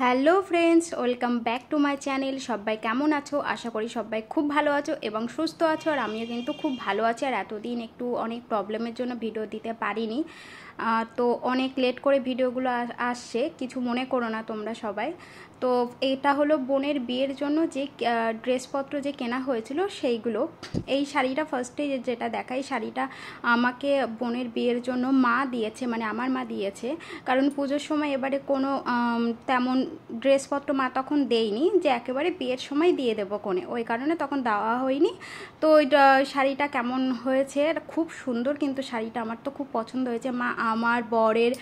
Hello friends, welcome back to my channel. সবাই কেমন আছো? আশা করি সবাই খুব ভালো আছো এবং সুস্থ আছো। আর আমিও কিন্তু খুব ভালো আছি। আর এতদিন একটু অনেক প্রবলেমের জন্য ভিডিও দিতে পারিনি, তো অনেক লেট করে ভিডিওগুলো আসছে, কিছু মনে করো না তোমরা সবাই। তো এটা হলো বোনের বিয়ের জন্য যে ড্রেসপত্র যে কেনা হয়েছিল সেইগুলো। এই শাড়িটা ফার্স্টে যেটা দেখাই, শাড়িটা আমাকে বোনের বিয়ের জন্য মা দিয়েছে, মানে আমার মা দিয়েছে। কারণ পুজোর সময় এবারে কোনো তেমন ড্রেসপত্র মা তখন দেয়নি, যে একেবারে বিয়ের সময় দিয়ে দেবো কোণে, ওই কারণে তখন দেওয়া হয়নি। তো ওই শাড়িটা কেমন হয়েছে, খুব সুন্দর কিন্তু শাড়িটা আমার তো খুব পছন্দ হয়েছে। মা, আমার বরের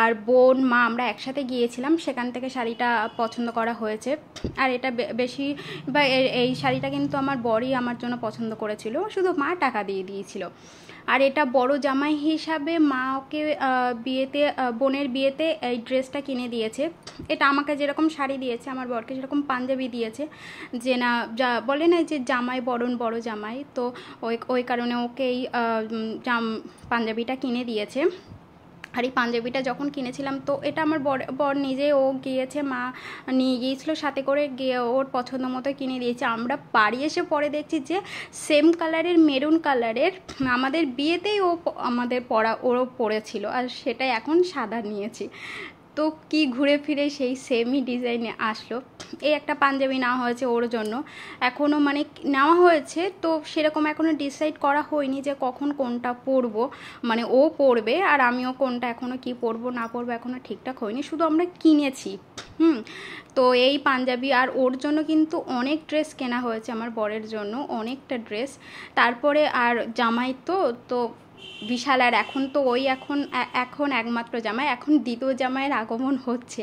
আর বোন, মা আমরা একসাথে গিয়েছিলাম, সেখান থেকে শাড়িটা পছন্দ করা হয়েছে। আর এটা বেশি বা এই শাড়িটা কিন্তু আমার বরই আমার জন্য পছন্দ করেছিল, শুধু মা টাকা দিয়ে দিয়েছিল। আর এটা বড় জামাই হিসাবে মা ওকে বিয়েতে, বোনের বিয়েতে এই ড্রেসটা কিনে দিয়েছে। এটা আমাকে যেরকম শাড়ি দিয়েছে, আমার বরকে যেরকম পাঞ্জাবি দিয়েছে, যে না যা বলে না যে জামাই বরণ বড় জামাই, তো ওই কারণে ওকে এই পাঞ্জাবিটা কিনে দিয়েছে। আর এই পাঞ্জাবিটা যখন কিনেছিলাম, তো এটা আমার বর নিজে ও গিয়েছে, মা নিয়ে গিয়েছিলো সাথে করে, গিয়ে ওর পছন্দ মতো কিনে দিয়েছে। আমরা বাড়ি এসে পরে দেখছি যে সেম কালারের, মেরুন কালারের, আমাদের বিয়েতেই আমাদের ওরও পরেছিল, আর সেটাই এখন সাদা নিয়েছি। তো কি ঘুরে ফিরে সেই সেমই ডিজাইনে আসলো। এই একটা পাঞ্জাবি নেওয়া হয়েছে ওর জন্য, এখনও মানে নেওয়া হয়েছে, তো সেরকম এখনও ডিসাইড করা হয়নি যে কখন কোনটা পরবো, মানে ও পরবে আর আমিও কোনটা এখনও কি পরবো না পরবো এখনও ঠিকঠাক হয়নি, শুধু আমরা কিনেছি। তো এই পাঞ্জাবি, আর ওর জন্য কিন্তু অনেক ড্রেস কেনা হয়েছে, আমার বরের জন্য অনেকটা ড্রেস। তারপরে আর জামাই তো তো বিশাল। আর এখন তো ওই এখন একমাত্র জামাই, এখন দ্বিতীয় জামাইয়ের আগমন হচ্ছে।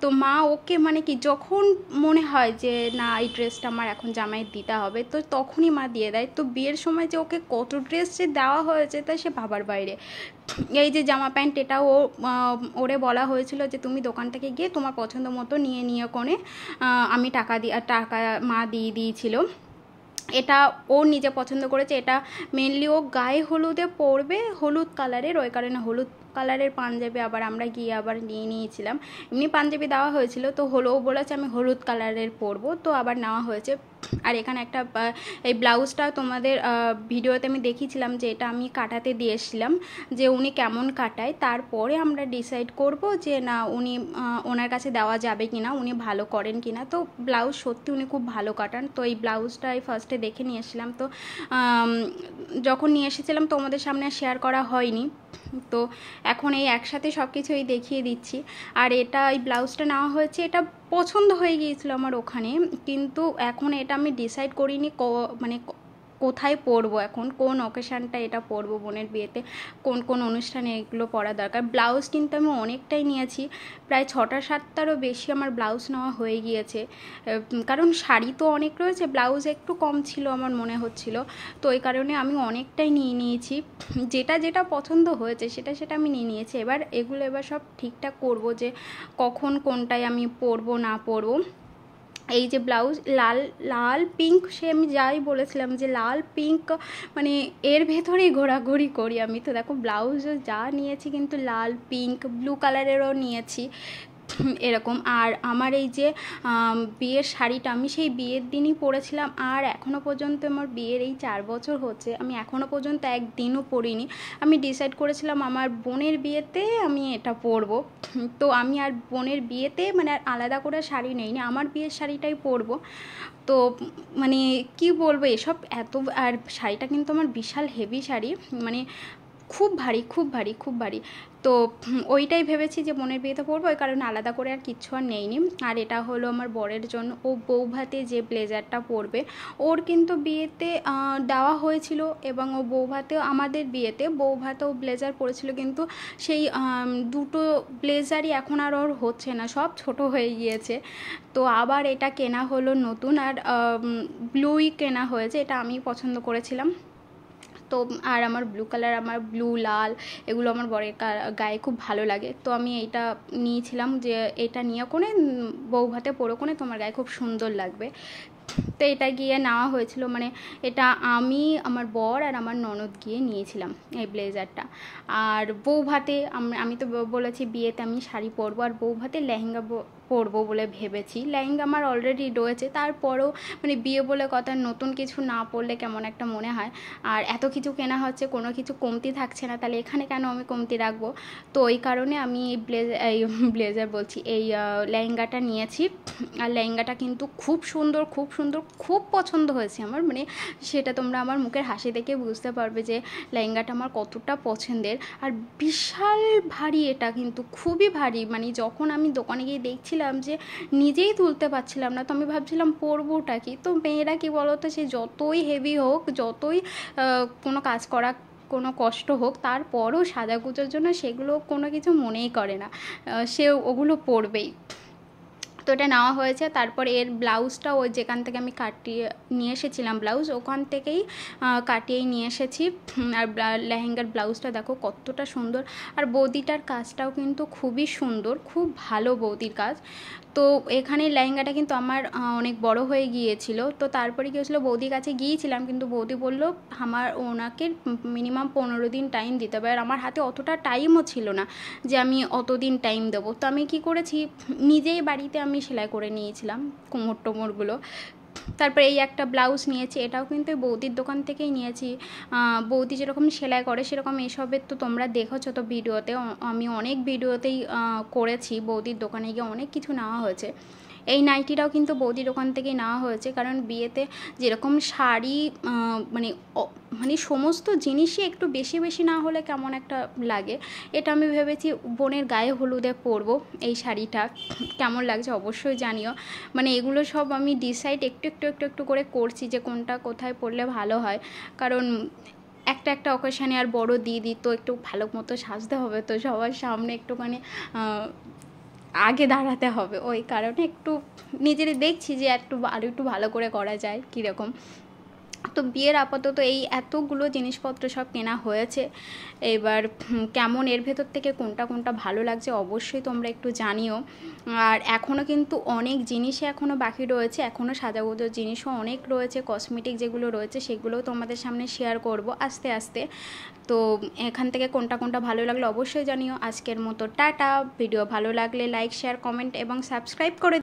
তো মা ওকে মানে কি, যখন মনে হয় যে না এই ড্রেসটা আমার এখন জামাইয়ের দিতে হবে, তো তখনই মা দিয়ে দেয়। তো বিয়ের সময় যে ওকে কত ড্রেস যে দেওয়া হয়েছে তা সে ভাবার বাইরে। এই যে জামা প্যান্ট, এটা ওরে বলা হয়েছিল যে তুমি দোকান থেকে গিয়ে তোমার পছন্দ মতো নিয়ে কোণে, আমি টাকা মা দিয়ে দিয়েছিল। এটা ও নিজে পছন্দ করেছে। এটা মেনলি ও গায়ে হলুদে পরবে, হলুদ কালারের, ওই কারণে হলুদ কালারের পাঞ্জাবি আবার আমরা গিয়ে আবার নিয়ে নিয়েছিলাম। এমনি পাঞ্জাবি দেওয়া হয়েছিল, তো ও বলেছে আমি হলুদ কালারের পরবো, তো আবার নেওয়া হয়েছে। আর এখানে একটা এই ব্লাউজটা তোমাদের ভিডিওতে আমি দেখিয়েছিলাম যে এটা আমি কাটাতে দিয়েছিলাম, যে উনি কেমন কাটায়, তারপরে আমরা ডিসাইড করব যে না উনি ওনার কাছে দেওয়া যাবে কি না, উনি ভালো করেন কি না। তো ব্লাউজ সত্যি উনি খুব ভালো কাটান। তো এই ব্লাউজটাই ফার্স্টে দেখে নিয়ে এসেছিলাম, তো যখন নিয়ে এসেছিলাম তো আমাদের সামনে শেয়ার করা হয়নি, তো এখন এই একসাথে সব কিছুই দেখিয়ে দিচ্ছি। আর এটা এই ব্লাউজটা নেওয়া হয়েছে, এটা পছন্দ হয়ে গিয়েছিল আমার ওখানে, কিন্তু এখন এটা আমি ডিসাইড করিনি মানে কোথায় পরবো, এখন কোন অকেশানটা এটা পরবো বোনের বিয়েতে, কোন কোন অনুষ্ঠানে এগুলো পরা দরকার। ব্লাউজ কিন্তু আমি অনেকটাই নিয়েছি, প্রায় 6-7টারও বেশি আমার ব্লাউজ নেওয়া হয়ে গিয়েছে। কারণ শাড়ি তো অনেক রয়েছে, ব্লাউজ একটু কম ছিল আমার মনে হচ্ছিল, তো এই কারণে আমি অনেকটাই নিয়ে নিয়েছি। যেটা যেটা পছন্দ হয়েছে সেটা আমি নিয়ে নিয়েছি। এবার সব ঠিকঠাক করব যে কখন কোনটায় আমি পরবো না পরবো। এই যে ব্লাউজ লাল পিঙ্ক, সে আমি যাই বলেছিলাম যে লাল পিঙ্ক, মানে এর ভেতরেই ঘোরাঘুরি করি আমি। তো দেখো ব্লাউজও যা নিয়েছি কিন্তু লাল পিঙ্ক ব্লু কালারেরও নিয়েছি এরকম। আর আমার এই যে বিয়ের শাড়িটা আমি সেই বিয়ের দিনই পরেছিলাম, আর এখনও পর্যন্ত আমার বিয়ের এই 4 বছর হচ্ছে, আমি এখনও পর্যন্ত একদিনও পরিনি। আমি ডিসাইড করেছিলাম আমার বোনের বিয়েতে আমি এটা পরবো, তো আমি আর বোনের বিয়েতে মানে আর আলাদা করে শাড়ি নেইনি, আমার বিয়ের শাড়িটাই পরবো। তো মানে কি বলবো এসব এত। আর শাড়িটা কিন্তু আমার বিশাল হেভি শাড়ি, মানে খুব ভারী খুব ভারী খুব ভারী। তো ওইটাই ভেবেছি যে বোনের বিয়েতে পরবো, ওই কারণে আলাদা করে আর কিচ্ছু আর নেইনি। আর এটা হলো আমার বরের জন্য, ও বউ ভাতে যে ব্লেজারটা পরবে, ওর কিন্তু বিয়েতে দেওয়া হয়েছিল, এবং ও বউ ভাতেও, আমাদের বিয়েতে বউ ভাতেও ব্লেজার পরেছিল, কিন্তু সেই দুটো ব্লেজারই এখন আর ওর হচ্ছে না, সব ছোট হয়ে গিয়েছে। তো আবার এটা কেনা হলো নতুন, আর ব্লুই কেনা হয়েছে, এটা আমি পছন্দ করেছিলাম। তো আর আমার ব্লু কালার, আমার ব্লু লাল এগুলো আমার বরের গায়ে খুব ভালো লাগে, তো আমি এইটা নিয়েছিলাম যে এটা নিয়ে কোনে বউ ভাতে পরে কোনে তোমার গায়ে খুব সুন্দর লাগবে। তো এটা গিয়ে নেওয়া হয়েছিল, মানে এটা আমি, আমার বর আর আমার ননদ গিয়ে নিয়েছিলাম এই ব্লেজারটা। আর বউ ভাতে আমি তো বলেছি বিয়েতে আমি শাড়ি পরবো, আর বউ ভাতে লেহেঙ্গা পরবো বলে ভেবেছি। লেহেঙ্গা আমার অলরেডি রয়েছে, তারপরেও মানে বিয়ে বলে কথা, নতুন কিছু না পরলে কেমন একটা মনে হয়। আর এত কিছু কেনা হচ্ছে, কোনো কিছু কমতি থাকছে না, তাহলে এখানে কেন আমি কমতি রাখবো। তো ওই কারণে আমি ব্লেজার বলছি, এই লেহেঙ্গাটা নিয়েছি। আর লেহেঙ্গাটা কিন্তু খুব সুন্দর, খুব সুন্দর, খুব পছন্দ হয়েছে আমার। মানে সেটা তোমরা আমার মুখের হাসি দেখে বুঝতে পারবে যে লেহেঙ্গাটা আমার কতটা পছন্দের। আর বিশাল ভারী, এটা কিন্তু খুবই ভারী। মানে যখন আমি দোকানে গিয়ে দেখছিলাম যে নিজেই তুলতে পারছিলাম না, তো আমি ভাবছিলাম পরবোটা কি। তো মেয়েরা কি বলো তো, সে যতই হেভি হোক, যতই কোনো কাজ করা, কোনো কষ্ট হোক, তারপরও সাজাগুজোর জন্য সেগুলো কোনো কিছু মনেই করে না, সে ওগুলো পরবেই। তো এটা নেওয়া হয়েছে। তারপর এর ব্লাউজটা ওই যেখান থেকে আমি কাটিয়ে নিয়ে এসেছিলাম ব্লাউজ, ওখান থেকেই কাটিয়েই নিয়ে এসেছি। আর লেহেঙ্গার ব্লাউজটা দেখো কতটা সুন্দর। আর বৌদিটার কাজটাও কিন্তু খুবই সুন্দর, খুব ভালো বৌদির কাজ। তো এখানে লেহেঙ্গাটা কিন্তু আমার অনেক বড় হয়ে গিয়েছিল। তো তারপরে কী হয়েছিলো, বৌদির কাছে গিয়েছিলাম, কিন্তু বৌদি বললো ওনাকে মিনিমাম 15 দিন টাইম দিতে হবে। আর আমার হাতে অতটা টাইমও ছিল না যে আমি অতদিন টাইম দেবো। তো আমি কী করেছি, নিজেই বাড়িতে আমি সেলাই করে নিয়েছিলাম কোমর টোমরগুলো। তারপরে এই একটা ব্লাউজ নিয়েছি, এটাও কিন্তু বৌদির দোকান থেকেই নিয়েছি। বৌদি যেরকম সেলাই করে সেরকম এসবের তো তোমরা দেখেছো তো ভিডিওতে, আমি অনেক ভিডিওতেই করেছি। বৌদির দোকানে গিয়ে অনেক কিছু নেওয়া হয়েছে। এই নাইটিটাও কিন্তু বৌদির দোকান থেকেই নেওয়া হয়েছে, কারণ বিয়েতে যেরকম শাড়ি মানে মানে সমস্ত জিনিসই একটু বেশি বেশি না হলে কেমন একটা লাগে। এটা আমি ভেবেছি বোনের গায়ে হলুদে পরবো। এই শাড়িটা কেমন লাগছে অবশ্যই জানিও। মানে এগুলো সব আমি ডিসাইড একটু একটু একটু একটু করে করছি যে কোনটা কোথায় পরলে ভালো হয়। কারণ একটা একটা অকেশানে আর বড় দিদি তো একটু ভালো মতো সাজতে হবে, তো সবার সামনে একটুখানি আগে দাঁড়াতে হবে। ওই কারণে একটু নিজেরই দেখছি যে আরও একটু ভালো করে করা যায় কীরকম। তো বিয়ের আপাতত এই এতগুলো জিনিসপত্র সব কেনা হয়েছে। এবার কেমন এর ভেতর থেকে কোনটা কোনটা ভালো লাগছে অবশ্যই তোমরা একটু জানিও। আর এখনও কিন্তু অনেক জিনিসই এখনও বাকি রয়েছে, এখনও সাজাগোজার জিনিসও অনেক রয়েছে, কসমেটিক যেগুলো রয়েছে সেগুলোও তোমাদের সামনে শেয়ার করব আস্তে আস্তে। তো এখান থেকে কোনটা কোনটা ভালো লাগলো অবশ্যই জানিও। আজকের মতো টাটা। ভিডিও ভালো লাগলে লাইক, শেয়ার, কমেন্ট এবং সাবস্ক্রাইব করে